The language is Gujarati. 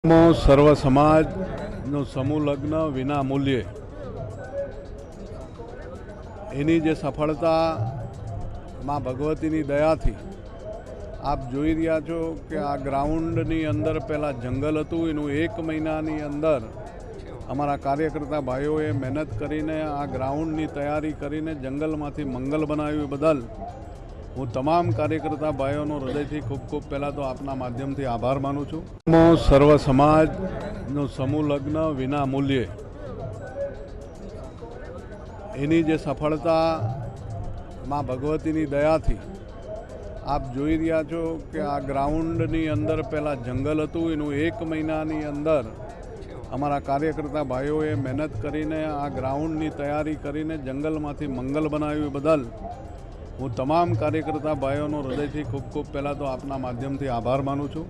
સર્વ સમાજનો સમૂહ લગ્ન વિના મૂલ્યે એની જે સફળતા માં ભગવતીની દયાથી આપ જોઈ રહ્યા છો કે આ ગ્રાઉન્ડની અંદર પહેલાં જંગલ હતું, એનું 1 મહિનાની અંદર અમારા કાર્યકર્તા ભાઈઓએ મહેનત કરીને આ ગ્રાઉન્ડની તૈયારી કરીને જંગલમાંથી મંગલ બનાવ્યું બદલ હું તમામ કાર્યકર્તા ભાઈઓનો હૃદયથી ખૂબ ખૂબ પહેલાં તો આપના માધ્યમથી આભાર માનું છું. સર્વ સમાજનો સમૂહ લગ્ન વિના મૂલ્યે એની જે સફળતા માં ભગવતીની દયાથી આપ જોઈ રહ્યા છો કે આ ગ્રાઉન્ડની અંદર પહેલાં જંગલ હતું, એનું 1 મહિનાની અંદર અમારા કાર્યકર્તા ભાઈઓએ મહેનત કરીને આ ગ્રાઉન્ડની તૈયારી કરીને જંગલમાંથી મંગલ બનાવ્યું બદલ હું તમામ કાર્યકર્તા ભાઈઓનો હૃદયથી ખૂબ ખૂબ પહેલાં તો આપના માધ્યમથી આભાર માનું છું.